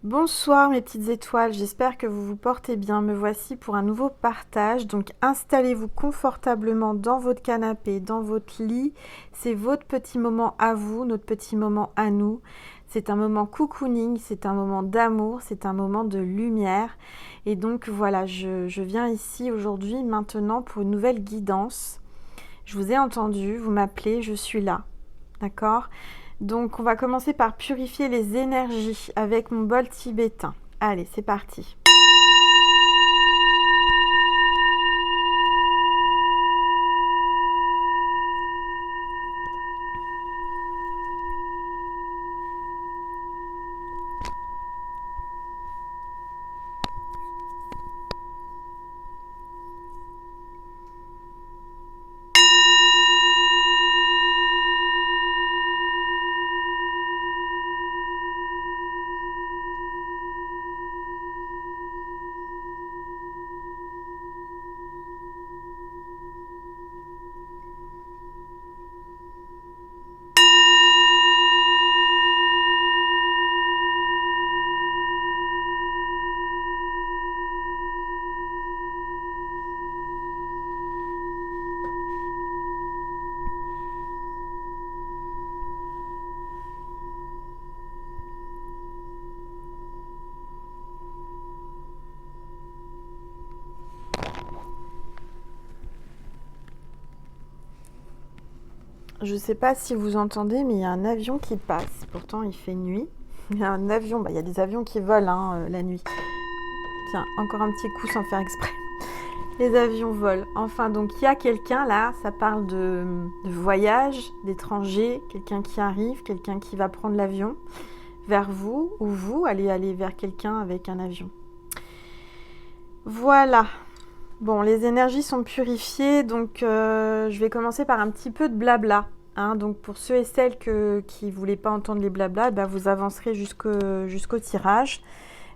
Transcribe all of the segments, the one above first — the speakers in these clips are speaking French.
Bonsoir mes petites étoiles, j'espère que vous vous portez bien. Me voici pour un nouveau partage. Donc installez-vous confortablement dans votre canapé, dans votre lit. C'est votre petit moment à vous, notre petit moment à nous. C'est un moment cocooning, c'est un moment d'amour, c'est un moment de lumière. Et donc voilà, je viens ici aujourd'hui, maintenant, pour une nouvelle guidance. Je vous ai entendu, vous m'appelez, je suis là. D'accord ? Donc on va commencer par purifier les énergies avec mon bol tibétain. Allez, c'est parti. Je ne sais pas si vous entendez, mais il y a un avion qui passe. Pourtant, il fait nuit. Il y a un avion, il y a des avions qui volent la nuit. Tiens, encore un petit coup sans faire exprès. Les avions volent. Enfin, donc il y a quelqu'un là, ça parle de voyage, d'étrangers, quelqu'un qui arrive, quelqu'un qui va prendre l'avion vers vous, ou vous allez aller vers quelqu'un avec un avion. Voilà. Bon, les énergies sont purifiées, donc je vais commencer par un petit peu de blabla. Donc pour ceux et celles qui ne voulaient pas entendre les blabla, vous avancerez jusqu'au tirage.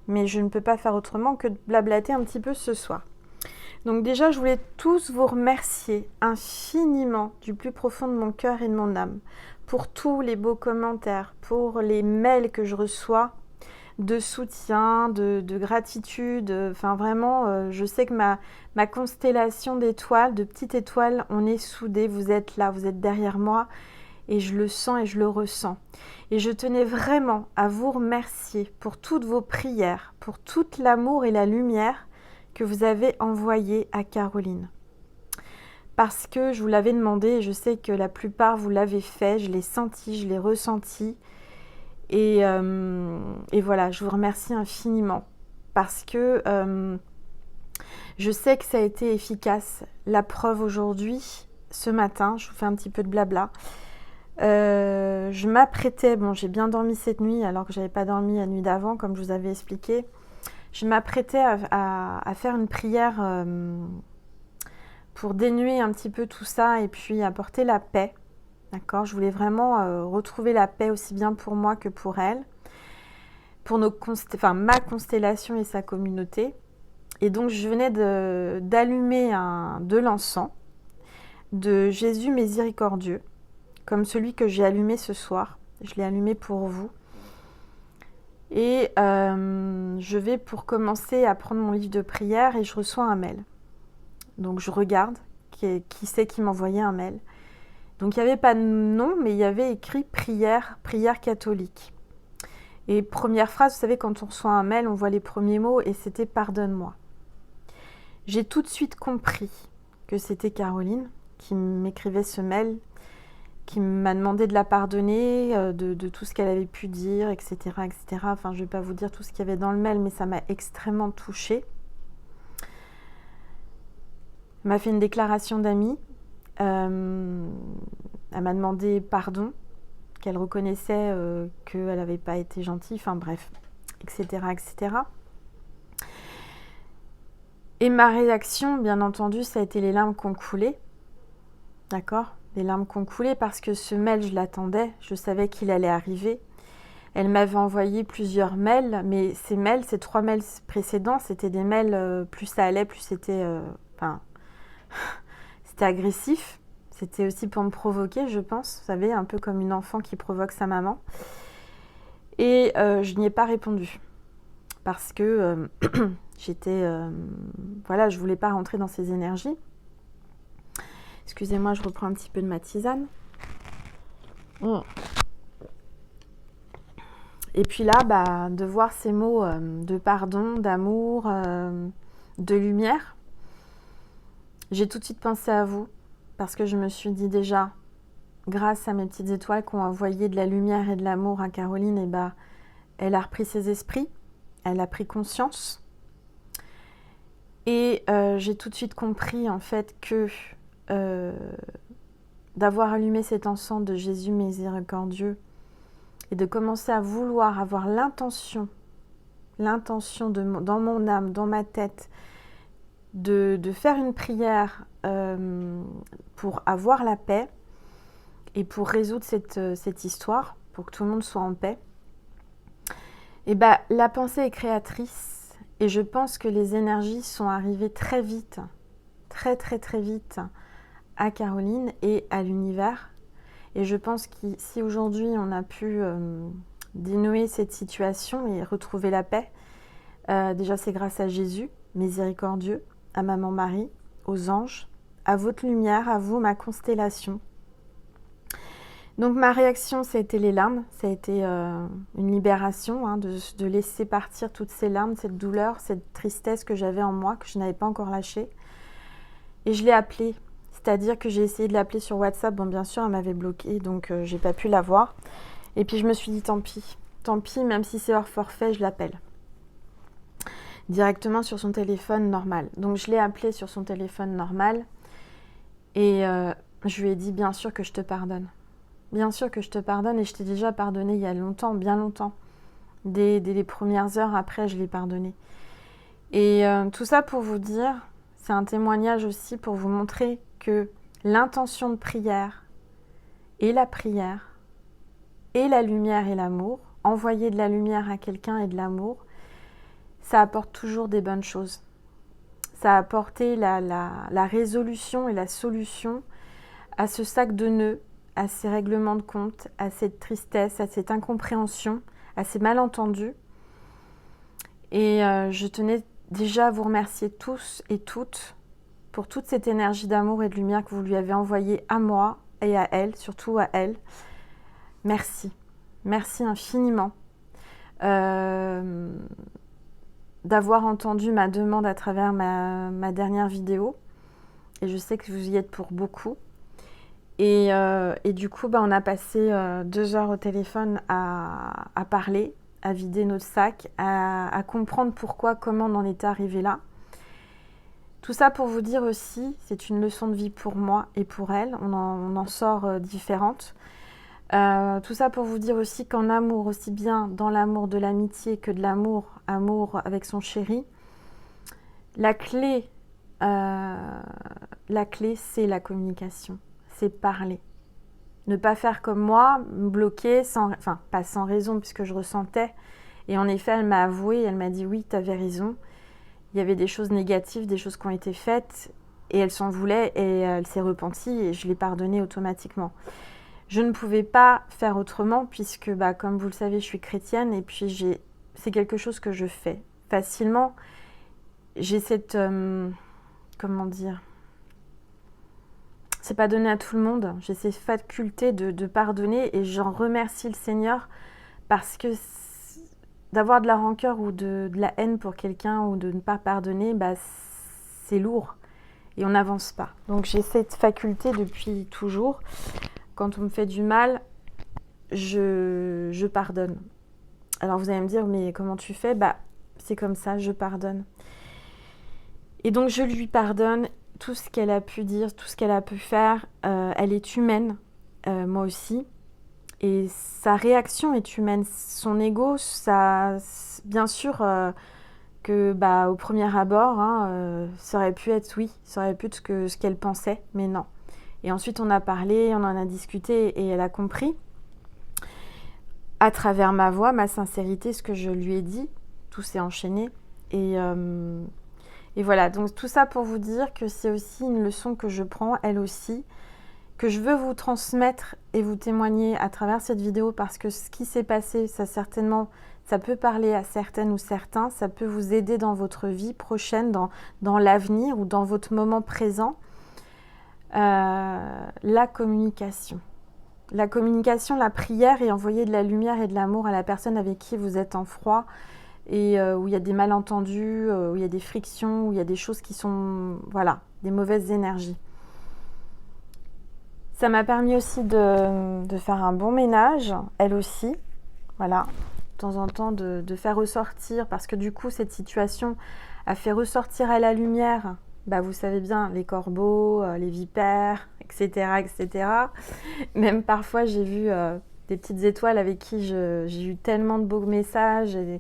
Mais je ne peux pas faire autrement que de blablater un petit peu ce soir. Donc déjà, je voulais tous vous remercier infiniment du plus profond de mon cœur et de mon âme pour tous les beaux commentaires, pour les mails que je reçois de soutien, de gratitude. Enfin vraiment, je sais que ma constellation d'étoiles, de petites étoiles, on est soudés, vous êtes là, vous êtes derrière moi et je le sens et je le ressens. Et je tenais vraiment à vous remercier pour toutes vos prières, pour tout l'amour et la lumière que vous avez envoyé à Caroline. Parce que je vous l'avais demandé et je sais que la plupart vous l'avez fait, je l'ai senti, je l'ai ressenti. Et voilà, je vous remercie infiniment parce que je sais que ça a été efficace. La preuve aujourd'hui, ce matin, je vous fais un petit peu de blabla. Je m'apprêtais, bon j'ai bien dormi cette nuit alors que j'avais pas dormi la nuit d'avant comme je vous avais expliqué. Je m'apprêtais à faire une prière pour dénuer un petit peu tout ça et puis apporter la paix. D'accord, je voulais vraiment retrouver la paix aussi bien pour moi que pour elle, pour ma constellation et sa communauté. Et donc je venais d'allumer de l'encens de Jésus miséricordieux, comme celui que j'ai allumé ce soir. Je l'ai allumé pour vous. Et je vais pour commencer à prendre mon livre de prière et je reçois un mail. Donc je regarde qui c'est qui m'envoyait un mail. Donc il n'y avait pas de nom, mais il y avait écrit prière catholique. Et première phrase, vous savez, quand on reçoit un mail, on voit les premiers mots et c'était pardonne-moi. J'ai tout de suite compris que c'était Caroline qui m'écrivait ce mail, qui m'a demandé de la pardonner, de tout ce qu'elle avait pu dire, etc., etc. Enfin, je ne vais pas vous dire tout ce qu'il y avait dans le mail, mais ça m'a extrêmement touchée. Elle m'a fait une déclaration d'amis. Elle m'a demandé pardon, qu'elle reconnaissait qu'elle n'avait pas été gentille, enfin bref, etc., etc. Et ma réaction, bien entendu, ça a été les larmes qui ont coulé. D'accord ? Les larmes qui ont coulé parce que ce mail, je l'attendais, je savais qu'il allait arriver. Elle m'avait envoyé plusieurs mails, mais ces 3 mails précédents, c'était des mails, plus ça allait, plus c'était c'était agressif. C'était aussi pour me provoquer, je pense. Vous savez, un peu comme une enfant qui provoque sa maman. Et je n'y ai pas répondu. parce que j'étais... voilà, je voulais pas rentrer dans ces énergies. Excusez-moi, je reprends un petit peu de ma tisane. Et puis là, bah, de voir ces mots de pardon, d'amour, de lumière, j'ai tout de suite pensé à vous, parce que je me suis dit déjà, grâce à mes petites étoiles qui ont envoyé de la lumière et de l'amour à Caroline, et bah, elle a repris ses esprits, elle a pris conscience. Et j'ai tout de suite compris en fait que d'avoir allumé cet encens de Jésus miséricordieux et de commencer à vouloir avoir l'intention dans mon âme, dans ma tête, de faire une prière pour avoir la paix et pour résoudre cette histoire, pour que tout le monde soit en paix, et bah, la pensée est créatrice et je pense que les énergies sont arrivées très vite, très très très vite à Caroline et à l'univers. Et je pense que si aujourd'hui on a pu dénouer cette situation et retrouver la paix, déjà c'est grâce à Jésus, miséricordieux, à Maman Marie, aux anges, à votre lumière, à vous, ma constellation. Donc ma réaction, ça a été les larmes, ça a été une libération, hein, de laisser partir toutes ces larmes, cette douleur, cette tristesse que j'avais en moi, que je n'avais pas encore lâchée. Et je l'ai appelée, c'est-à-dire que j'ai essayé de l'appeler sur WhatsApp, bon bien sûr elle m'avait bloquée, donc j'ai pas pu la voir. Et puis je me suis dit tant pis, même si c'est hors forfait, je l'appelle. Directement sur son téléphone normal. Donc je l'ai appelée sur son téléphone normal et je lui ai dit bien sûr que je te pardonne. Bien sûr que je te pardonne et je t'ai déjà pardonné il y a longtemps, bien longtemps. Dès les premières heures après, je l'ai pardonné. Et tout ça pour vous dire, c'est un témoignage aussi pour vous montrer que l'intention de prière et la prière et la lumière et l'amour, envoyer de la lumière à quelqu'un et de l'amour, ça apporte toujours des bonnes choses. Ça a apporté la résolution et la solution à ce sac de nœuds, à ces règlements de compte, à cette tristesse, à cette incompréhension, à ces malentendus. Et je tenais déjà à vous remercier tous et toutes pour toute cette énergie d'amour et de lumière que vous lui avez envoyée à moi et à elle, surtout à elle. Merci. Merci infiniment d'avoir entendu ma demande à travers ma dernière vidéo. Et je sais que vous y êtes pour beaucoup. Et du coup, bah, on a passé 2 heures au téléphone à parler, à vider notre sac, à comprendre pourquoi, comment on en était arrivé là. Tout ça pour vous dire aussi, c'est une leçon de vie pour moi et pour elle. On en sort différentes. Tout ça pour vous dire aussi qu'en amour, aussi bien dans l'amour de l'amitié que de amour avec son chéri, la clé, c'est la communication. C'est parler. Ne pas faire comme moi, me bloquer, pas sans raison puisque je ressentais. Et en effet, elle m'a avoué, elle m'a dit oui, tu avais raison. Il y avait des choses négatives, des choses qui ont été faites et elle s'en voulait et elle s'est repentie et je l'ai pardonnée automatiquement. Je ne pouvais pas faire autrement puisque, bah, comme vous le savez, je suis chrétienne et puis c'est quelque chose que je fais facilement. J'ai cette... comment dire ? C'est pas donné à tout le monde. J'ai cette faculté de pardonner et j'en remercie le Seigneur parce que d'avoir de la rancœur ou de la haine pour quelqu'un ou de ne pas pardonner, bah, c'est lourd et on n'avance pas. Donc j'ai cette faculté depuis toujours. Quand on me fait du mal, je pardonne. Alors vous allez me dire, mais comment tu fais ? Bah, c'est comme ça, je pardonne. Et donc je lui pardonne tout ce qu'elle a pu dire, tout ce qu'elle a pu faire. Elle est humaine, moi aussi. Et sa réaction est humaine. Son ego, ça, bien sûr que bah, au premier abord, hein, ça aurait pu être oui, ça aurait pu être ce qu'elle pensait, mais non. Et ensuite on a parlé, on en a discuté et elle a compris à travers ma voix, ma sincérité, ce que je lui ai dit. Tout s'est enchaîné. Et voilà, donc tout ça pour vous dire que c'est aussi une leçon que je prends, elle aussi, que je veux vous transmettre et vous témoigner à travers cette vidéo parce que ce qui s'est passé, ça Ça peut parler à certaines ou certains, ça peut vous aider dans votre vie prochaine, dans l'avenir ou dans votre moment présent. La communication. La communication, la prière et envoyer de la lumière et de l'amour à la personne avec qui vous êtes en froid et où il y a des malentendus, où il y a des frictions, où il y a des choses qui sont, voilà, des mauvaises énergies. Ça m'a permis aussi de faire un bon ménage, elle aussi, voilà, de temps en temps de faire ressortir, parce que du coup cette situation a fait ressortir à la lumière, bah, vous savez bien, les corbeaux, les vipères, etc., etc. Même parfois j'ai vu des petites étoiles avec qui j'ai eu tellement de beaux messages et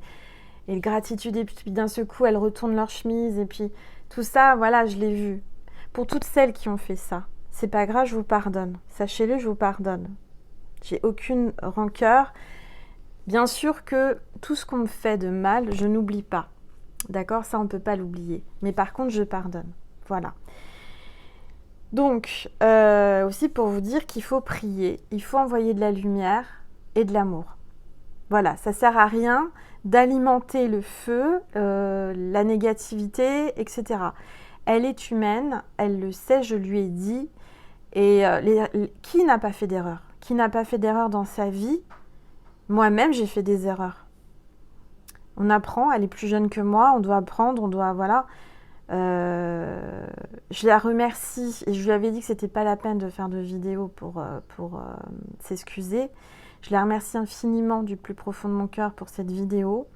de gratitude, et puis d'un seul coup elles retournent leur chemise, et puis tout ça, voilà, je l'ai vu. Pour toutes celles qui ont fait ça, c'est pas grave, je vous pardonne. Sachez-le, je vous pardonne. J'ai aucune rancœur. Bien sûr que tout ce qu'on me fait de mal, je n'oublie pas. D'accord? Ça, on ne peut pas l'oublier. Mais par contre, je pardonne. Voilà. Donc, aussi pour vous dire qu'il faut prier. Il faut envoyer de la lumière et de l'amour. Voilà, ça ne sert à rien d'alimenter le feu, la négativité, etc. Elle est humaine, elle le sait, je lui ai dit. Et qui n'a pas fait d'erreur? Qui n'a pas fait d'erreur dans sa vie? Moi-même, j'ai fait des erreurs. On apprend, elle est plus jeune que moi, on doit apprendre, on doit, voilà. Je la remercie, et je lui avais dit que c'était pas la peine de faire de vidéo pour s'excuser. Je la remercie infiniment du plus profond de mon cœur pour cette vidéo.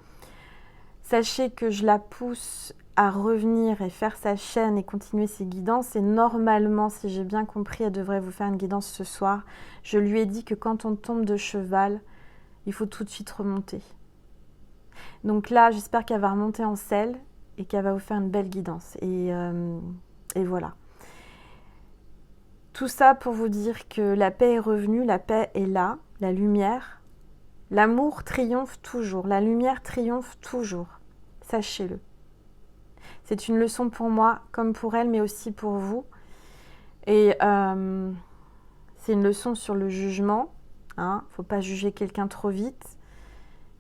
Sachez que je la pousse à revenir et faire sa chaîne et continuer ses guidances. Et normalement, si j'ai bien compris, elle devrait vous faire une guidance ce soir. Je lui ai dit que quand on tombe de cheval, il faut tout de suite remonter. Donc là, j'espère qu'elle va remonter en selle et qu'elle va vous faire une belle guidance. Et voilà. Tout ça pour vous dire que la paix est revenue, la paix est là, la lumière. L'amour triomphe toujours, la lumière triomphe toujours. Sachez-le. C'est une leçon pour moi, comme pour elle, mais aussi pour vous. Et c'est une leçon sur le jugement. Hein. Faut pas juger quelqu'un trop vite.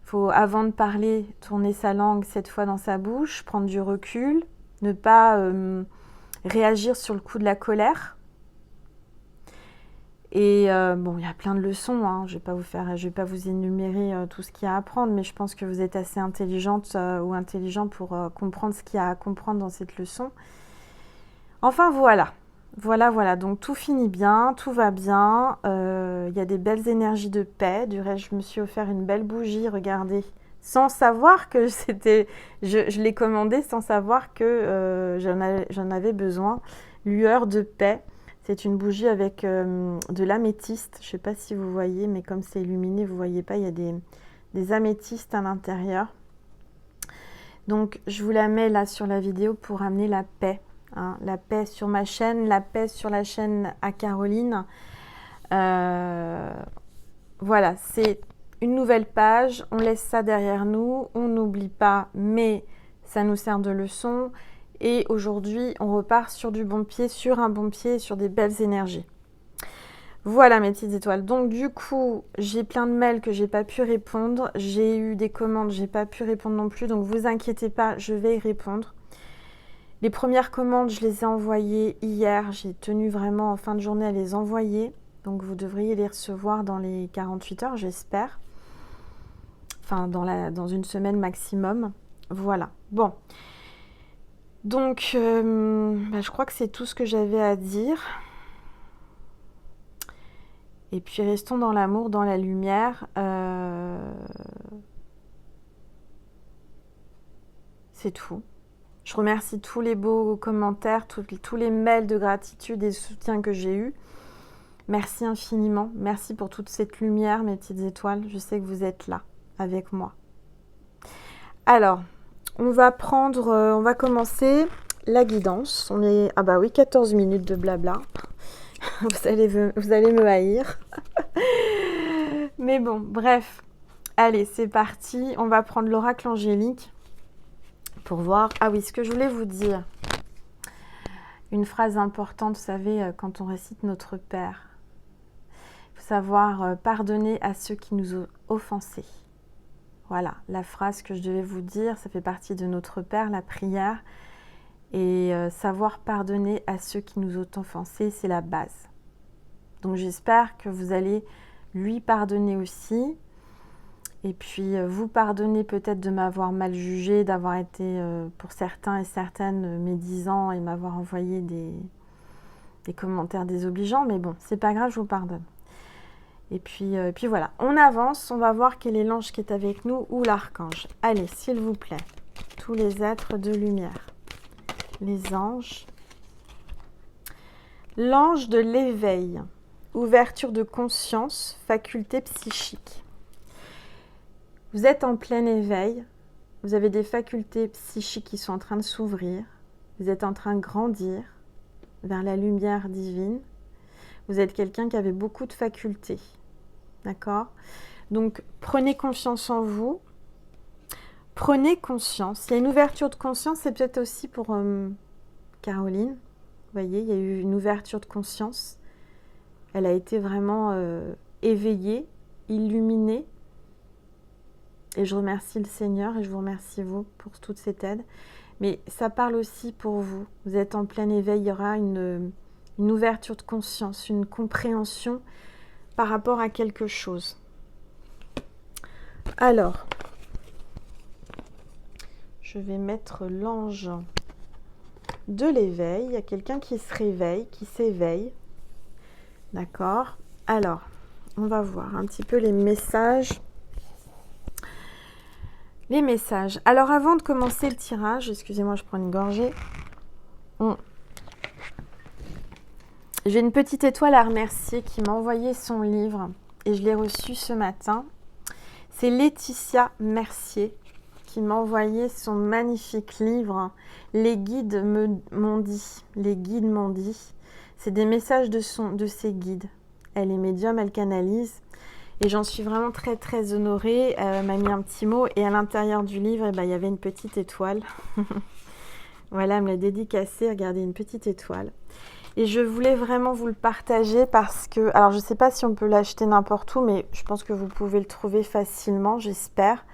Faut, avant de parler, tourner sa langue 7 fois dans sa bouche, prendre du recul, ne pas réagir sur le coup de la colère. Et bon, il y a plein de leçons. Hein. Je vais pas vous énumérer tout ce qu'il y a à apprendre, mais je pense que vous êtes assez intelligente ou intelligent pour comprendre ce qu'il y a à comprendre dans cette leçon. Enfin, voilà. Voilà. Donc, tout finit bien, tout va bien. Il y a des belles énergies de paix. Du reste, je me suis offert une belle bougie, regardez. Sans savoir que c'était... Je l'ai commandée sans savoir que j'en avais besoin. Lueur de paix. C'est une bougie avec de l'améthyste. Je ne sais pas si vous voyez, mais comme c'est illuminé, vous ne voyez pas. Il y a des améthystes à l'intérieur. Donc, je vous la mets là sur la vidéo pour amener la paix. Hein, la paix sur ma chaîne, la paix sur la chaîne à Caroline. Voilà, c'est une nouvelle page. On laisse ça derrière nous. On n'oublie pas, mais ça nous sert de leçon. Et aujourd'hui, on repart sur du bon pied, sur un bon pied, sur des belles énergies. Voilà mes petites étoiles. Donc du coup, j'ai plein de mails que j'ai pas pu répondre. J'ai eu des commandes, j'ai pas pu répondre non plus. Donc vous inquiétez pas, je vais y répondre. Les premières commandes, je les ai envoyées hier. J'ai tenu vraiment en fin de journée à les envoyer. Donc vous devriez les recevoir dans les 48 heures, j'espère. Enfin, dans une semaine maximum. Voilà. Bon. Donc, je crois que c'est tout ce que j'avais à dire. Et puis, restons dans l'amour, dans la lumière. C'est tout. Je remercie tous les beaux commentaires, tous les mails de gratitude et de soutien que j'ai eus. Merci infiniment. Merci pour toute cette lumière, mes petites étoiles. Je sais que vous êtes là, avec moi. Alors, on va commencer la guidance. On est, 14 minutes de blabla. Vous allez me haïr. Mais bon, bref. Allez, c'est parti. On va prendre l'oracle angélique pour voir. Ah oui, ce que je voulais vous dire. Une phrase importante, vous savez, quand on récite notre Père. Il faut savoir pardonner à ceux qui nous ont offensés. Voilà, la phrase que je devais vous dire, ça fait partie de notre Père, la prière. Et savoir pardonner à ceux qui nous ont offensés, c'est la base. Donc j'espère que vous allez lui pardonner aussi. Et puis vous pardonner peut-être de m'avoir mal jugé, d'avoir été pour certains et certaines médisants et m'avoir envoyé des commentaires désobligeants. Mais bon, c'est pas grave, je vous pardonne. Et puis voilà, on avance, on va voir quel est l'ange qui est avec nous ou l'archange. Allez, s'il vous plaît, tous les êtres de lumière. Les anges. L'ange de l'éveil, ouverture de conscience, faculté psychique. Vous êtes en plein éveil, vous avez des facultés psychiques qui sont en train de s'ouvrir, vous êtes en train de grandir vers la lumière divine. Vous êtes quelqu'un qui avait beaucoup de facultés, d'accord? Donc prenez confiance en vous, prenez conscience. Il y a une ouverture de conscience, c'est peut-être aussi pour Caroline. Vous voyez, il y a eu une ouverture de conscience. Elle a été vraiment éveillée, illuminée. Et je remercie le Seigneur et je vous remercie vous pour toute cette aide. Mais ça parle aussi pour vous. Vous êtes en plein éveil, il y aura une ouverture de conscience, une compréhension par rapport à quelque chose. Alors, je vais mettre l'ange de l'éveil. Il y a quelqu'un qui se réveille, qui s'éveille. D'accord? Alors, on va voir un petit peu les messages. Les messages. Alors, avant de commencer le tirage, excusez-moi, je prends une gorgée. J'ai une petite étoile à remercier qui m'a envoyé son livre et je l'ai reçu ce matin. C'est Laetitia Mercier qui m'a envoyé son magnifique livre « Les guides m'ont dit ». Les guides m'ont dit. C'est des messages de ses guides. Elle est médium, elle canalise. Et j'en suis vraiment très très honorée. Elle m'a mis un petit mot et à l'intérieur du livre, il y avait une petite étoile. Voilà, elle me l'a dédicacée. Regardez, une petite étoile. Et je voulais vraiment vous le partager parce que, alors je ne sais pas si on peut l'acheter n'importe où, mais je pense que vous pouvez le trouver facilement, j'espère,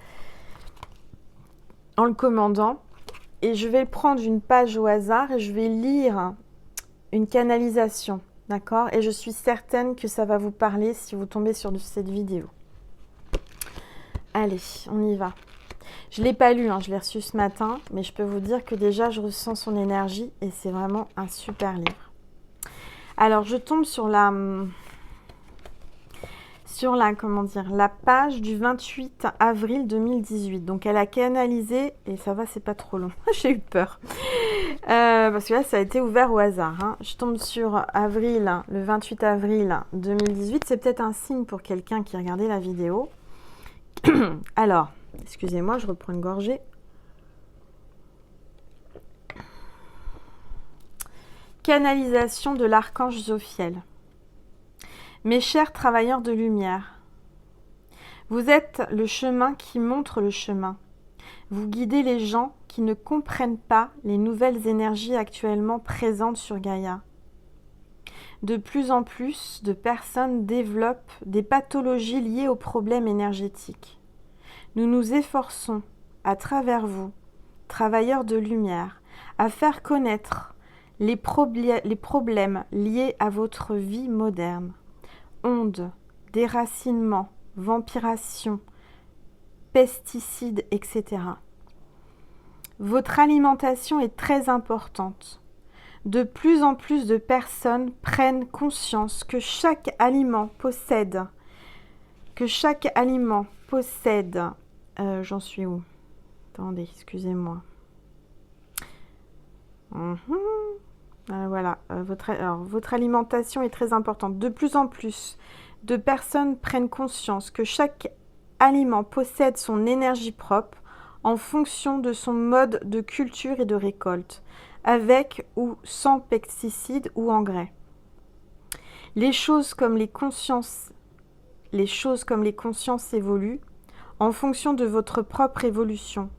en le commandant. Et je vais prendre une page au hasard et je vais lire une canalisation, d'accord? Et je suis certaine que ça va vous parler si vous tombez sur cette vidéo. Allez, on y va. Je ne l'ai pas lu, je l'ai reçu ce matin, mais je peux vous dire que déjà je ressens son énergie et c'est vraiment un super livre. Alors, je tombe sur la page du 28 avril 2018. Donc, elle a canalisé, et ça va, c'est pas trop long. J'ai eu peur. Parce que là, ça a été ouvert au hasard. Je tombe sur le 28 avril 2018. C'est peut-être un signe pour quelqu'un qui regardait la vidéo. Alors, excusez-moi, je reprends une gorgée. Canalisation de l'archange Zophiel. Mes chers travailleurs de lumière, vous êtes le chemin qui montre le chemin. Vous guidez les gens qui ne comprennent pas les nouvelles énergies actuellement présentes sur Gaïa. De plus en plus de personnes développent des pathologies liées aux problèmes énergétiques. Nous nous efforçons, à travers vous, travailleurs de lumière, à faire connaître les problèmes liés à votre vie moderne. Ondes, déracinement, vampiration, pesticides, etc. Votre alimentation est très importante. De plus en plus de personnes prennent conscience que chaque aliment possède... j'en suis où? Attendez, excusez-moi. Voilà, votre alimentation est très importante. De plus en plus de personnes prennent conscience que chaque aliment possède son énergie propre en fonction de son mode de culture et de récolte, avec ou sans pesticides ou engrais. Les choses comme les consciences évoluent en fonction de votre propre évolution.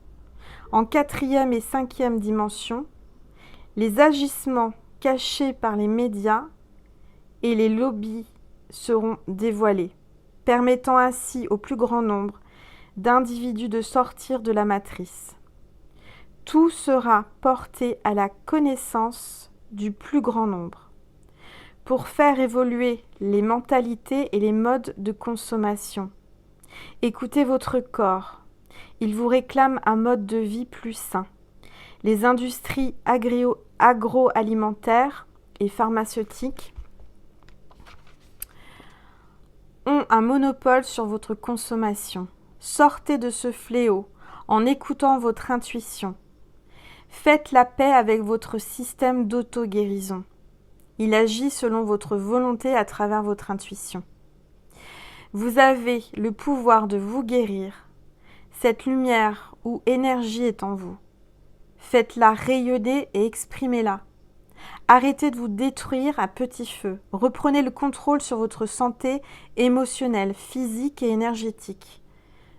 En 4e et 5e dimension, les agissements cachés par les médias et les lobbies seront dévoilés, permettant ainsi au plus grand nombre d'individus de sortir de la matrice. Tout sera porté à la connaissance du plus grand nombre pour faire évoluer les mentalités et les modes de consommation. Écoutez votre corps. Il vous réclame un mode de vie plus sain. Les industries agroalimentaires et pharmaceutiques ont un monopole sur votre consommation. Sortez de ce fléau en écoutant votre intuition. Faites la paix avec votre système d'auto-guérison. Il agit selon votre volonté à travers votre intuition. Vous avez le pouvoir de vous guérir. Cette lumière ou énergie est en vous. Faites-la rayonner et exprimez-la. Arrêtez de vous détruire à petit feu. Reprenez le contrôle sur votre santé émotionnelle, physique et énergétique.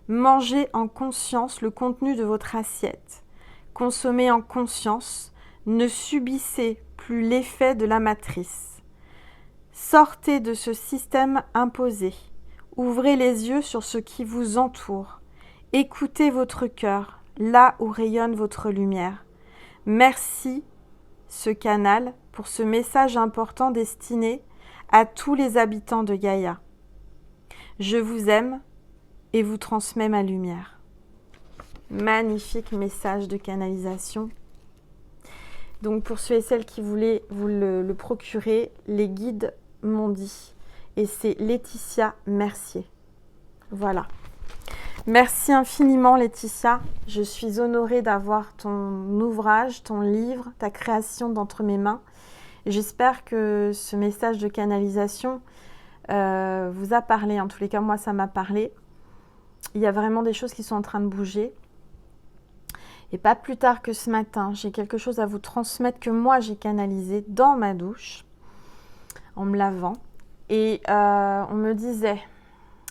Mangez en conscience le contenu de votre assiette. Consommez en conscience. Ne subissez plus l'effet de la matrice. Sortez de ce système imposé. Ouvrez les yeux sur ce qui vous entoure. Écoutez votre cœur, là où rayonne votre lumière. Merci, ce canal, pour ce message important destiné à tous les habitants de Gaïa. Je vous aime et vous transmets ma lumière. Magnifique message de canalisation. Donc pour ceux et celles qui voulaient vous le procurer, les guides m'ont dit. Et c'est Laetitia Mercier. Voilà. Merci infiniment Laetitia. Je suis honorée d'avoir ton ouvrage, ton livre, ta création d'entre mes mains. J'espère que ce message de canalisation vous a parlé. En tous les cas, moi, ça m'a parlé. Il y a vraiment des choses qui sont en train de bouger. Et pas plus tard que ce matin, j'ai quelque chose à vous transmettre que moi, j'ai canalisé dans ma douche, en me lavant. Et on me disait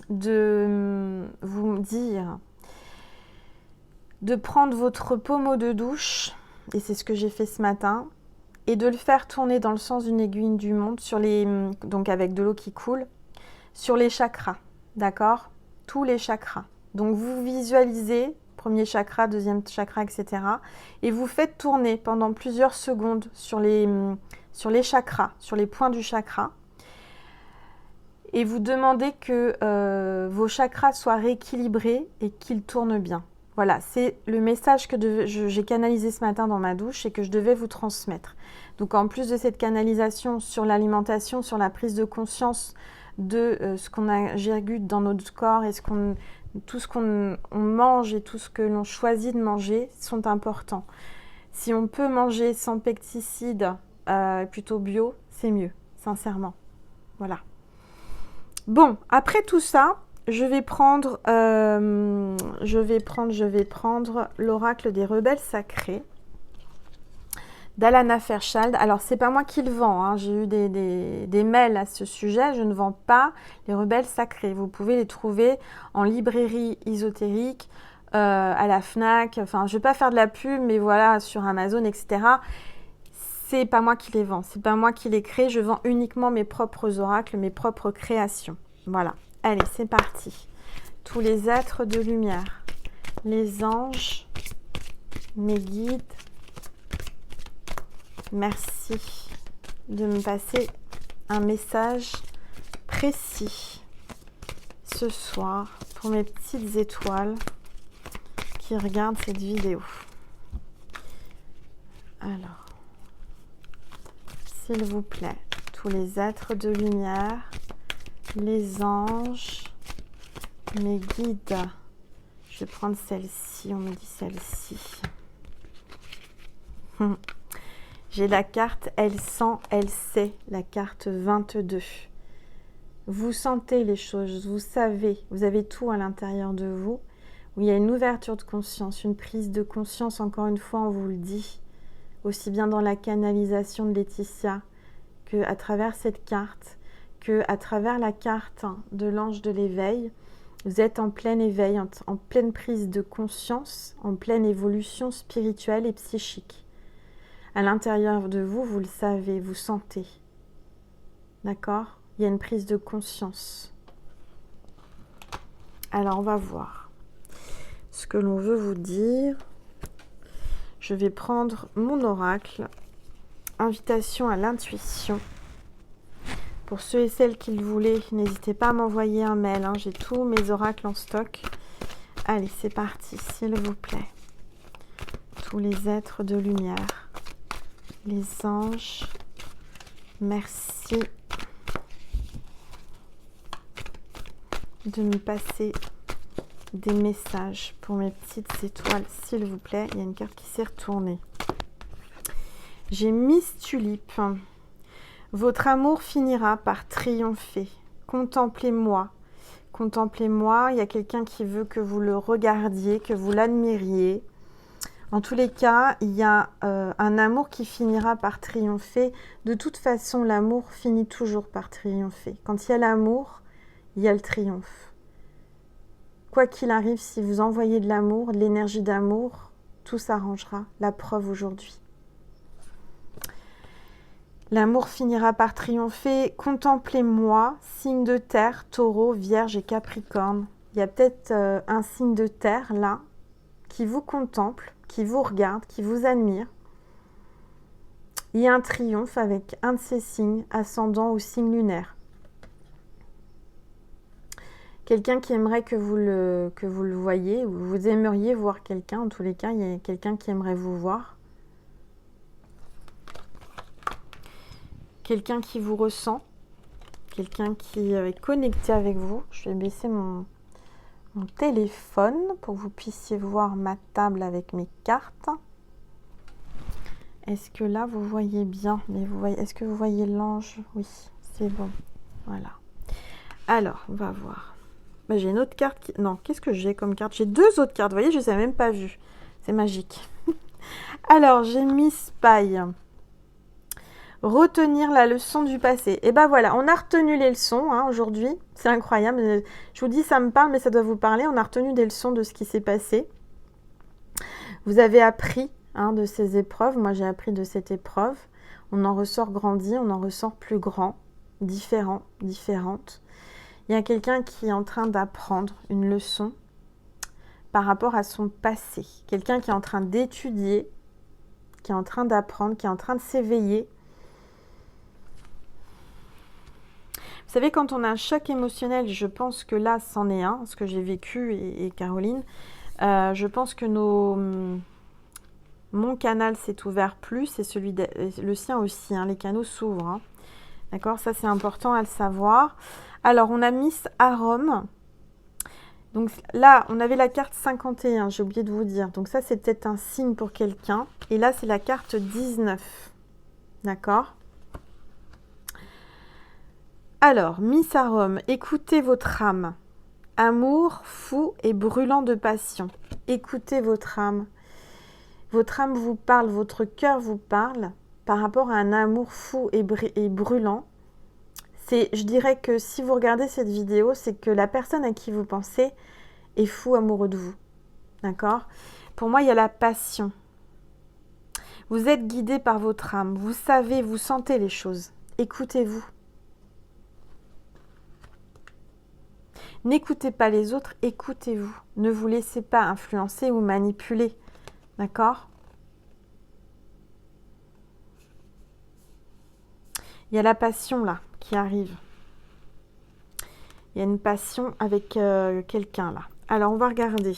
de vous dire de prendre votre pommeau de douche, et c'est ce que j'ai fait ce matin, et de le faire tourner dans le sens d'une aiguille du monde, donc avec de l'eau qui coule, sur les chakras, d'accord? Tous les chakras. Donc vous visualisez, premier chakra, deuxième chakra, etc. Et vous faites tourner pendant plusieurs secondes sur les chakras, sur les points du chakra. Et vous demandez que vos chakras soient rééquilibrés et qu'ils tournent bien. Voilà, c'est le message que j'ai canalisé ce matin dans ma douche et que je devais vous transmettre. Donc en plus de cette canalisation sur l'alimentation, sur la prise de conscience de ce qu'on ingurgite dans notre corps et tout ce qu'on mange et tout ce que l'on choisit de manger sont importants. Si on peut manger sans pesticides, plutôt bio, c'est mieux, sincèrement. Voilà. Bon, après tout ça, je vais prendre l'oracle des rebelles sacrés d'Alana Fairchild. Alors, c'est pas moi qui le vends, hein. J'ai eu des mails à ce sujet. Je ne vends pas les rebelles sacrés. Vous pouvez les trouver en librairie ésotérique, à la Fnac. Enfin, je ne vais pas faire de la pub, mais voilà, sur Amazon, etc. C'est pas moi qui les vends. C'est pas moi qui les crée. Je vends uniquement mes propres oracles, mes propres créations. Voilà. Allez, c'est parti. Tous les êtres de lumière, les anges, mes guides, merci de me passer un message précis ce soir pour mes petites étoiles qui regardent cette vidéo. Alors, s'il vous plaît, tous les êtres de lumière, les anges, mes guides. Je vais prendre celle-ci, on me dit celle-ci. J'ai la carte Elle sent, elle sait, la carte 22. Vous sentez les choses, vous savez, vous avez tout à l'intérieur de vous, où il y a une ouverture de conscience, une prise de conscience, encore une fois, on vous le dit, aussi bien dans la canalisation de Laetitia qu'à travers cette carte, qu'à travers la carte de l'ange de l'éveil. Vous êtes en plein éveil, en pleine prise de conscience, en pleine évolution spirituelle et psychique. À l'intérieur de vous, vous le savez, vous sentez. D'accord? Il y a une prise de conscience. Alors, on va voir. ce que l'on veut vous dire. Je vais prendre mon oracle. Invitation à l'intuition. Pour ceux et celles qui le voulaient, n'hésitez pas à m'envoyer un mail. Hein. J'ai tous mes oracles en stock. Allez, c'est parti, s'il vous plaît. Tous les êtres de lumière, les anges, merci de me passer des messages pour mes petites étoiles, s'il vous plaît. Il y a une carte qui s'est retournée. J'ai Miss Tulipe. Votre amour finira par triompher. Contemplez-moi. Contemplez-moi. Il y a quelqu'un qui veut que vous le regardiez, que vous l'admiriez. En tous les cas, il y a un amour qui finira par triompher. De toute façon, l'amour finit toujours par triompher. Quand il y a l'amour, il y a le triomphe. Quoi qu'il arrive, si vous envoyez de l'amour, de l'énergie d'amour, tout s'arrangera. La preuve aujourd'hui. L'amour finira par triompher. Contemplez-moi, signe de terre, taureau, vierge et capricorne. Il y a peut-être un signe de terre là, qui vous contemple, qui vous regarde, qui vous admire. Il y a un triomphe avec un de ces signes, ascendant au signe lunaire. Quelqu'un qui aimerait que vous le voyiez, ou vous aimeriez voir quelqu'un. En tous les cas, il y a quelqu'un qui aimerait vous voir. Quelqu'un qui vous ressent, quelqu'un qui est connecté avec vous. Je vais baisser mon téléphone pour que vous puissiez voir ma table avec mes cartes. Est-ce que là, vous voyez bien? Mais est-ce que vous voyez l'ange? Oui, c'est bon. Voilà. Alors, on va voir. Bah, j'ai une autre carte. Non, qu'est-ce que j'ai comme carte? J'ai deux autres cartes. Vous voyez, je ne les ai même pas vues. C'est magique. Alors, j'ai Miss Paille. Retenir la leçon du passé. Et ben voilà, on a retenu les leçons hein, aujourd'hui. C'est incroyable. Je vous dis, ça me parle, mais ça doit vous parler. On a retenu des leçons de ce qui s'est passé. Vous avez appris hein, de ces épreuves. Moi, j'ai appris de cette épreuve. On en ressort grandi, on en ressort plus grand, différent, différente. Il y a quelqu'un qui est en train d'apprendre une leçon par rapport à son passé. Quelqu'un qui est en train d'étudier, qui est en train d'apprendre, qui est en train de s'éveiller. Vous savez, quand on a un choc émotionnel, je pense que là, c'en est un, ce que j'ai vécu et Caroline, je pense que mon canal s'est ouvert plus et le sien aussi, hein, les canaux s'ouvrent. Hein. D'accord, ça c'est important à le savoir. Alors, on a Miss Arôme. Donc là, on avait la carte 51, j'ai oublié de vous dire. Donc ça, c'est peut-être un signe pour quelqu'un. Et là, c'est la carte 19. D'accord ? Alors, Miss Arôme, écoutez votre âme. Amour fou et brûlant de passion. Écoutez votre âme. Votre âme vous parle, votre cœur vous parle par rapport à un amour fou et brûlant. Je dirais que si vous regardez cette vidéo, c'est que la personne à qui vous pensez est fou amoureux de vous. D'accord ? Pour moi, il y a la passion. Vous êtes guidé par votre âme. Vous savez, vous sentez les choses. Écoutez-vous. N'écoutez pas les autres, écoutez-vous. Ne vous laissez pas influencer ou manipuler. D'accord ? Il y a la passion là qui arrive. Il y a une passion avec quelqu'un là. Alors on va regarder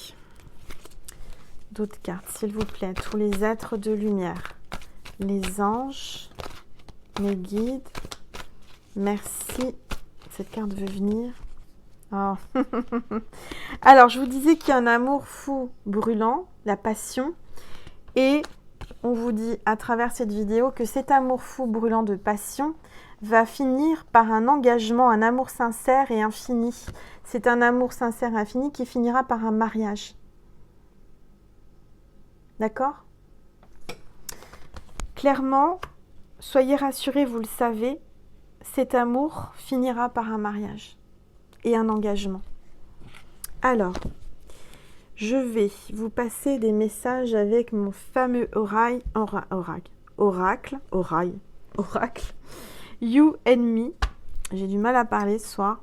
d'autres cartes, s'il vous plaît. Tous les êtres de lumière. Les anges, mes guides. Merci. Cette carte veut venir. Oh. Alors, je vous disais qu'il y a un amour fou, brûlant, la passion. Et on vous dit à travers cette vidéo que cet amour fou, brûlant de passion va finir par un engagement, un amour sincère et infini. C'est un amour sincère et infini qui finira par un mariage. D'accord ? Clairement, soyez rassurés, vous le savez, cet amour finira par un mariage et un engagement. Alors, je vais vous passer des messages avec mon fameux oracle, You and Me. J'ai du mal à parler ce soir.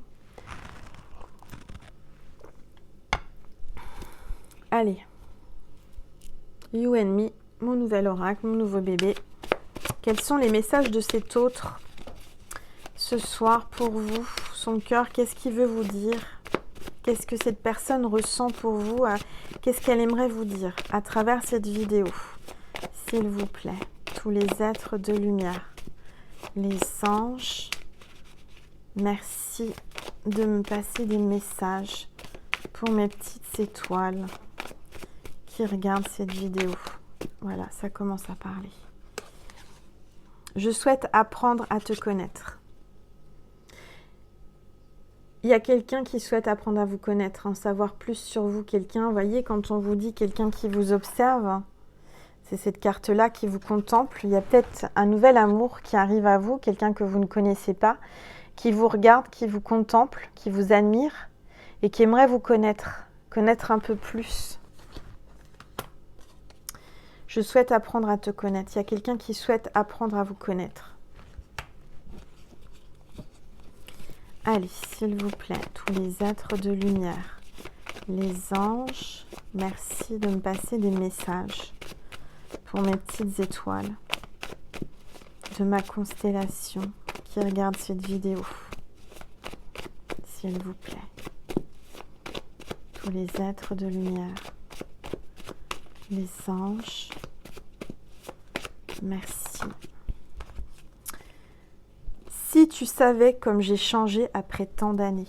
Allez. You and me, mon nouvel oracle, mon nouveau bébé. Quels sont les messages de cet autre ce soir pour vous? Son cœur, qu'est-ce qu'il veut vous dire? Qu'est-ce que cette personne ressent pour vous? Qu'est-ce qu'elle aimerait vous dire à travers cette vidéo? S'il vous plaît, tous les êtres de lumière, les anges, merci de me passer des messages pour mes petites étoiles qui regardent cette vidéo. Voilà, ça commence à parler. Je souhaite apprendre à te connaître. Il y a quelqu'un qui souhaite apprendre à vous connaître, en savoir plus sur vous. Quelqu'un, vous voyez, quand on vous dit quelqu'un qui vous observe, c'est cette carte-là qui vous contemple. Il y a peut-être un nouvel amour qui arrive à vous, quelqu'un que vous ne connaissez pas, qui vous regarde, qui vous contemple, qui vous admire et qui aimerait vous connaître un peu plus. Je souhaite apprendre à te connaître. Il y a quelqu'un qui souhaite apprendre à vous connaître. Allez, s'il vous plaît, tous les êtres de lumière, les anges, merci de me passer des messages pour mes petites étoiles de ma constellation qui regarde cette vidéo. S'il vous plaît, tous les êtres de lumière, les anges, merci. Si tu savais comme j'ai changé après tant d'années.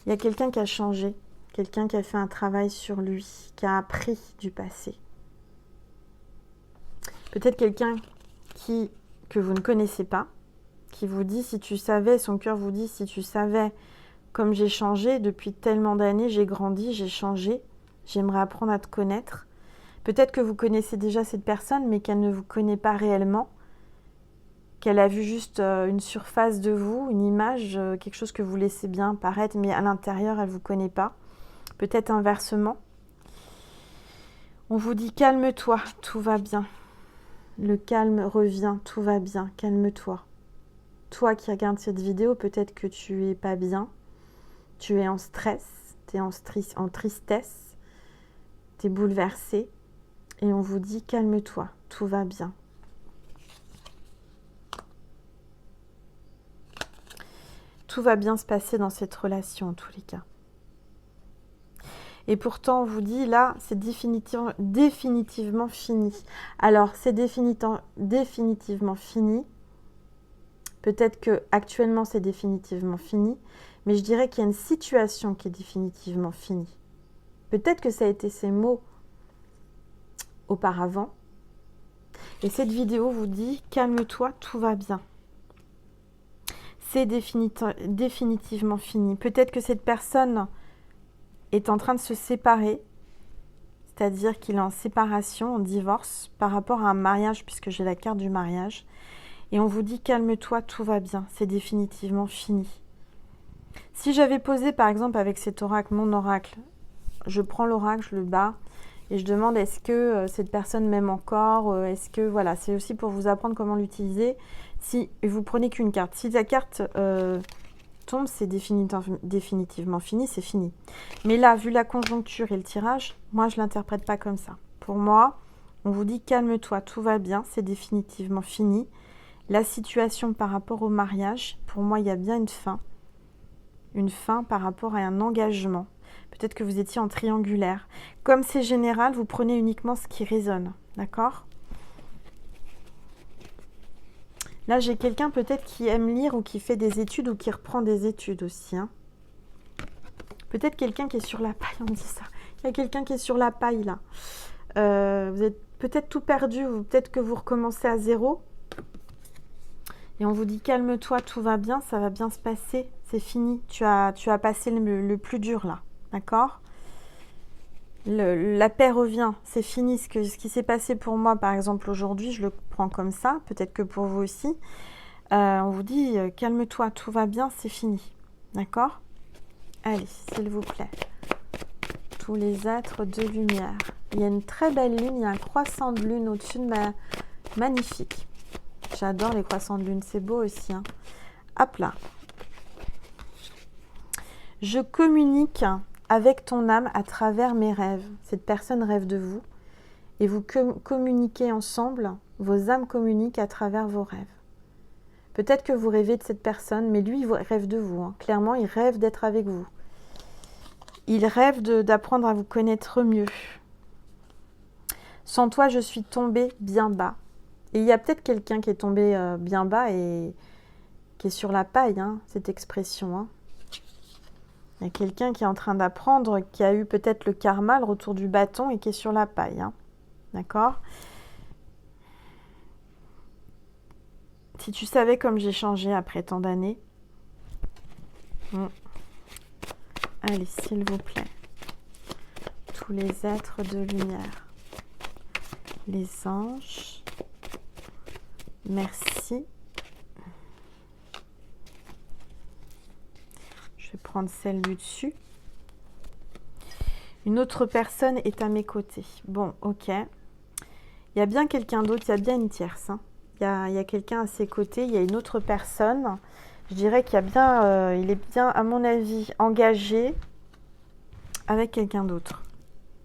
Il y a quelqu'un qui a changé, quelqu'un qui a fait un travail sur lui, qui a appris du passé. Peut-être quelqu'un que vous ne connaissez pas, qui vous dit si tu savais, son cœur vous dit si tu savais comme j'ai changé, depuis tellement d'années, j'ai grandi, j'ai changé, j'aimerais apprendre à te connaître. Peut-être que vous connaissez déjà cette personne, mais qu'elle ne vous connaît pas réellement, qu'elle a vu juste une surface de vous, une image, quelque chose que vous laissez bien paraître, mais à l'intérieur, elle ne vous connaît pas. Peut-être inversement. On vous dit calme-toi, tout va bien. Le calme revient, tout va bien, calme-toi. Toi qui regardes cette vidéo, peut-être que tu n'es pas bien, tu es en stress, tu es en tristesse, tu es bouleversé, et on vous dit calme-toi, tout va bien. Tout va bien se passer dans cette relation en tous les cas. Et pourtant, on vous dit, là, c'est définitivement fini. Alors, c'est définitivement fini. Peut-être que actuellement c'est définitivement fini, mais je dirais qu'il y a une situation qui est définitivement finie. Peut-être que ça a été ces mots auparavant. Et cette vidéo vous dit, calme-toi, tout va bien. C'est définitivement fini. Peut-être que cette personne est en train de se séparer, c'est-à-dire qu'il est en séparation, en divorce, par rapport à un mariage, puisque j'ai la carte du mariage. Et on vous dit, calme-toi, tout va bien, c'est définitivement fini. Si j'avais posé, par exemple, avec cet oracle, mon oracle, je prends l'oracle, je le bats, et je demande, est-ce que cette personne m'aime encore? Est-ce que, voilà, c'est aussi pour vous apprendre comment l'utiliser. Si vous prenez qu'une carte, si la carte tombe, c'est définitivement fini, c'est fini. Mais là, vu la conjoncture et le tirage, moi, je ne l'interprète pas comme ça. Pour moi, on vous dit, calme-toi, tout va bien, c'est définitivement fini. La situation par rapport au mariage, pour moi, il y a bien une fin par rapport à un engagement. Peut-être que vous étiez en triangulaire. Comme c'est général, vous prenez uniquement ce qui résonne, d'accord? Là, j'ai quelqu'un peut-être qui aime lire ou qui fait des études ou qui reprend des études aussi. Hein. Peut-être quelqu'un qui est sur la paille, on dit ça. Il y a quelqu'un qui est sur la paille, là. Vous êtes peut-être tout perdu ou peut-être que vous recommencez à zéro. Et on vous dit, calme-toi, tout va bien, ça va bien se passer, c'est fini. Tu as passé le plus dur, là. D'accord? La paix revient, c'est fini. Ce qui s'est passé pour moi, par exemple, aujourd'hui, je le prends comme ça, peut-être que pour vous aussi. On vous dit, calme-toi, tout va bien, c'est fini. D'accord? Allez, s'il vous plaît. Tous les êtres de lumière. Il y a une très belle lune, il y a un croissant de lune au-dessus de ma... Magnifique. J'adore les croissants de lune, c'est beau aussi. Hein. Hop là. Je communique avec ton âme à travers mes rêves. Cette personne rêve de vous et vous communiquez ensemble, vos âmes communiquent à travers vos rêves. Peut-être que vous rêvez de cette personne, mais lui, il rêve de vous. Hein. Clairement, il rêve d'être avec vous. Il rêve d'apprendre à vous connaître mieux. Sans toi, je suis tombée bien bas. Et il y a peut-être quelqu'un qui est tombé bien bas et qui est sur la paille, hein, cette expression. Hein. Il y a quelqu'un qui est en train d'apprendre, qui a eu peut-être le karma, le retour du bâton et qui est sur la paille. Hein. D'accord ? Si tu savais comme j'ai changé après tant d'années. Allez, s'il vous plaît. Tous les êtres de lumière. Les anges. Merci. Je vais prendre celle du dessus. Une autre personne est à mes côtés. Bon, ok. Il y a bien quelqu'un d'autre, il y a bien une tierce. Hein. Il y a quelqu'un à ses côtés, il y a une autre personne. Je dirais qu'il y a bien, il est bien, à mon avis, engagé avec quelqu'un d'autre.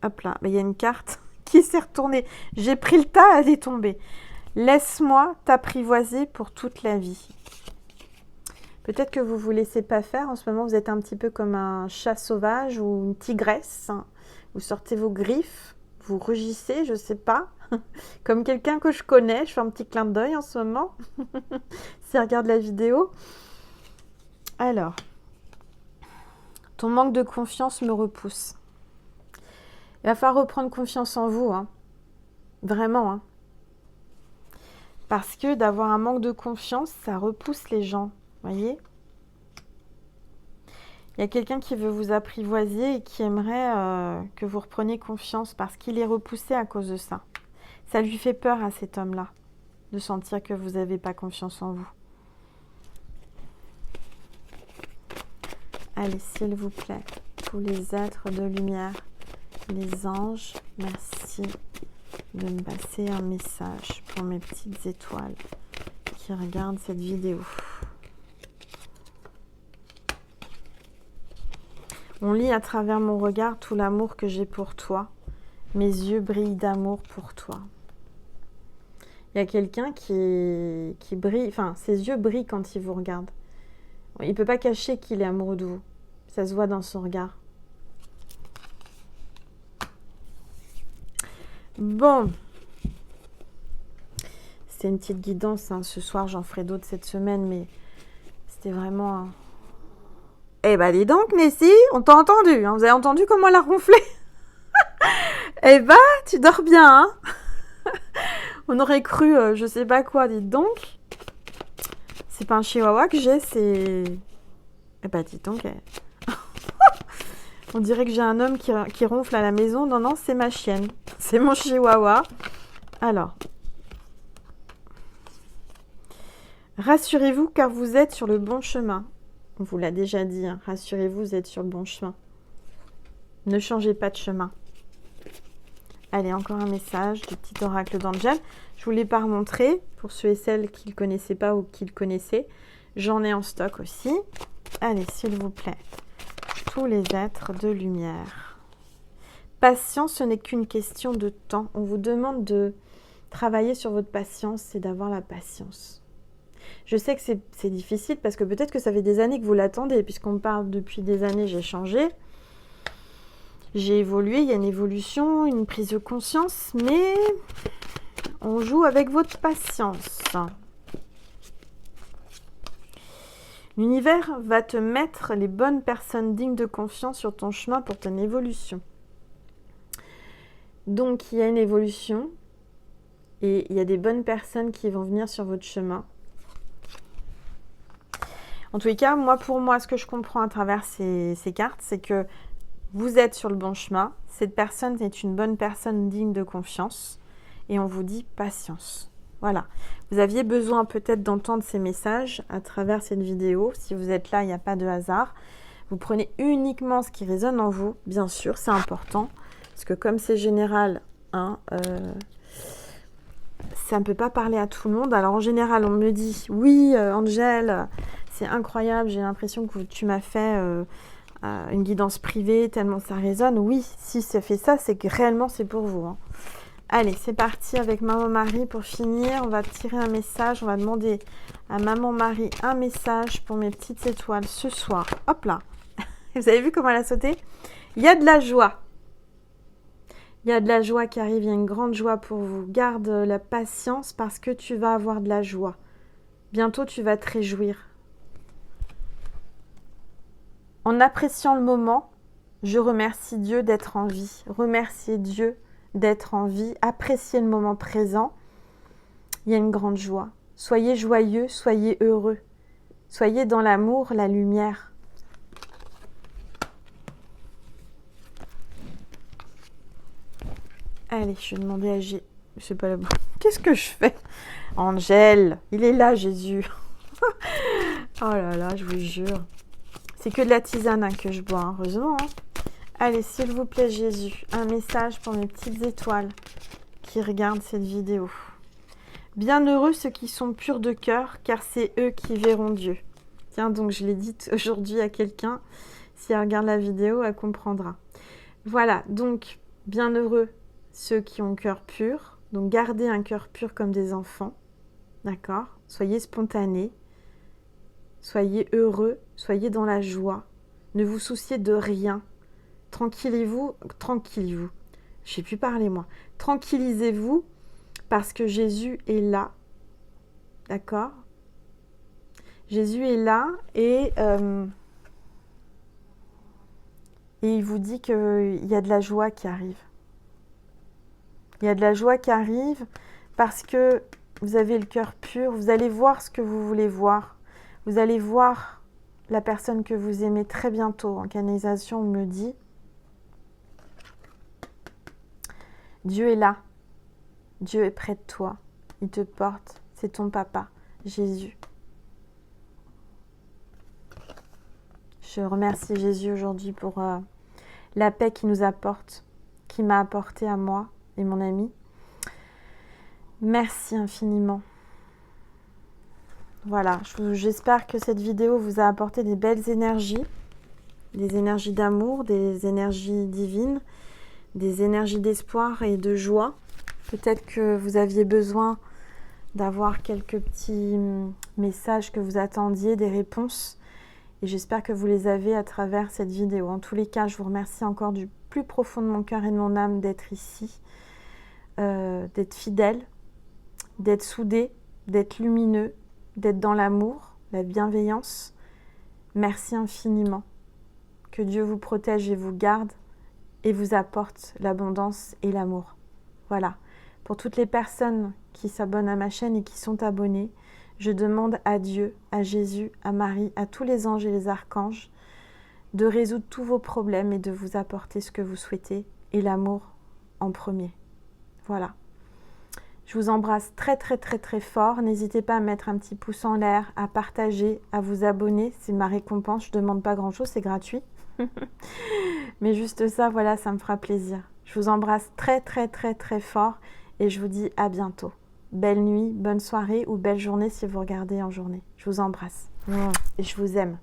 Hop là, il y a une carte qui s'est retournée. J'ai pris le tas, elle est tombée. Laisse-moi t'apprivoiser pour toute la vie. Peut-être que vous ne vous laissez pas faire. En ce moment, vous êtes un petit peu comme un chat sauvage ou une tigresse. Vous sortez vos griffes, vous rugissez, je ne sais pas. Comme quelqu'un que je connais. Je fais un petit clin d'œil en ce moment. Si elle regarde la vidéo. Alors, ton manque de confiance me repousse. Il va falloir reprendre confiance en vous. Hein. Vraiment. Hein. Parce que d'avoir un manque de confiance, ça repousse les gens. Voyez ? Il y a quelqu'un qui veut vous apprivoiser et qui aimerait que vous repreniez confiance parce qu'il est repoussé à cause de ça. Ça lui fait peur à cet homme-là de sentir que vous n'avez pas confiance en vous. Allez, s'il vous plaît, tous les êtres de lumière, les anges, merci de me passer un message pour mes petites étoiles qui regardent cette vidéo. On lit à travers mon regard tout l'amour que j'ai pour toi. Mes yeux brillent d'amour pour toi. Il y a quelqu'un qui brille, enfin, ses yeux brillent quand il vous regarde. Il ne peut pas cacher qu'il est amoureux de vous. Ça se voit dans son regard. Bon. C'était une petite guidance. Hein. Ce soir, j'en ferai d'autres cette semaine, mais c'était vraiment... un... Eh ben, dis donc, Nessie, on t'a entendu. Hein. Vous avez entendu comment elle a ronflé? Eh ben, tu dors bien, hein. On aurait cru, je sais pas quoi, dites donc. C'est pas un chihuahua que j'ai, c'est... Eh ben, dites donc. On dirait que j'ai un homme qui ronfle à la maison. Non, non, c'est ma chienne. C'est mon chihuahua. Alors. Rassurez-vous car vous êtes sur le bon chemin. On vous l'a déjà dit, hein. Rassurez-vous, vous êtes sur le bon chemin. Ne changez pas de chemin. Allez, encore un message du petit oracle d'Angel. Je ne vous l'ai pas remontré pour ceux et celles qui ne le connaissaient pas ou qui le connaissaient. J'en ai en stock aussi. Allez, s'il vous plaît. Tous les êtres de lumière. Patience, ce n'est qu'une question de temps. On vous demande de travailler sur votre patience et d'avoir la patience. Je sais que c'est difficile parce que peut-être que ça fait des années que vous l'attendez, puisqu'on parle depuis des années, j'ai changé. J'ai évolué, il y a une évolution, une prise de conscience, mais on joue avec votre patience. L'univers va te mettre les bonnes personnes dignes de confiance sur ton chemin pour ton évolution. Donc, il y a une évolution et il y a des bonnes personnes qui vont venir sur votre chemin. En tous les cas, pour moi, ce que je comprends à travers ces cartes, c'est que vous êtes sur le bon chemin. Cette personne est une bonne personne digne de confiance. Et on vous dit patience. Voilà. Vous aviez besoin peut-être d'entendre ces messages à travers cette vidéo. Si vous êtes là, il n'y a pas de hasard. Vous prenez uniquement ce qui résonne en vous. Bien sûr, c'est important. Parce que comme c'est général, hein, ça ne peut pas parler à tout le monde. Alors en général, on me dit, oui, Angel, c'est incroyable. J'ai l'impression que tu m'as fait une guidance privée, tellement ça résonne. Oui, si ça fait ça, c'est que réellement c'est pour vous. Hein. Allez, c'est parti avec Maman Marie pour finir. On va tirer un message. On va demander à Maman Marie un message pour mes petites étoiles ce soir. Hop là. Vous avez vu comment elle a sauté? Il y a de la joie. Il y a de la joie qui arrive. Il y a une grande joie pour vous. Garde la patience parce que tu vas avoir de la joie. Bientôt, tu vas te réjouir. En appréciant le moment, je remercie Dieu d'être en vie. Remercier Dieu d'être en vie. Appréciez le moment présent. Il y a une grande joie. Soyez joyeux, soyez heureux. Soyez dans l'amour, la lumière. Allez, je vais demander à G. C'est pas la bonne. Qu'est-ce que je fais? Angèle, il est là, Jésus. Oh là là, je vous jure. C'est que de la tisane hein, que je bois, hein, heureusement. Hein. Allez, s'il vous plaît, Jésus, un message pour mes petites étoiles qui regardent cette vidéo. Bienheureux ceux qui sont purs de cœur, car c'est eux qui verront Dieu. Tiens, donc je l'ai dit aujourd'hui à quelqu'un. Si elle regarde la vidéo, elle comprendra. Voilà, donc, bienheureux ceux qui ont cœur pur. Donc, gardez un cœur pur comme des enfants. D'accord? Soyez spontanés. Soyez heureux, soyez dans la joie. Ne vous souciez de rien. Tranquillez-vous. Je sais plus parler moi. Tranquillisez-vous parce que Jésus est là. D'accord? Jésus est là et il vous dit qu'il y a de la joie qui arrive. Il y a de la joie qui arrive parce que vous avez le cœur pur. Vous allez voir ce que vous voulez voir. Vous allez voir la personne que vous aimez très bientôt. En canalisation, on me dit. Dieu est là. Dieu est près de toi. Il te porte. C'est ton papa, Jésus. Je remercie Jésus aujourd'hui pour la paix qu'il nous apporte, qui m'a apporté à moi et mon ami. Merci infiniment. Voilà, j'espère que cette vidéo vous a apporté des belles énergies, des énergies d'amour, des énergies divines, des énergies d'espoir et de joie. Peut-être que vous aviez besoin d'avoir quelques petits messages que vous attendiez, des réponses. Et j'espère que vous les avez à travers cette vidéo. En tous les cas, je vous remercie encore du plus profond de mon cœur et de mon âme d'être ici, d'être fidèle, d'être soudé, d'être lumineux, d'être dans l'amour, la bienveillance. Merci infiniment. Que Dieu vous protège et vous garde et vous apporte l'abondance et l'amour. Voilà. Pour toutes les personnes qui s'abonnent à ma chaîne et qui sont abonnées, je demande à Dieu, à Jésus, à Marie, à tous les anges et les archanges de résoudre tous vos problèmes et de vous apporter ce que vous souhaitez et l'amour en premier. Voilà. Je vous embrasse très très très très fort. N'hésitez pas à mettre un petit pouce en l'air, à partager, à vous abonner. C'est ma récompense. Je ne demande pas grand chose, c'est gratuit. Mais juste ça, voilà, ça me fera plaisir. Je vous embrasse très très très très fort et je vous dis à bientôt. Belle nuit, bonne soirée ou belle journée si vous regardez en journée. Je vous embrasse. Et je vous aime.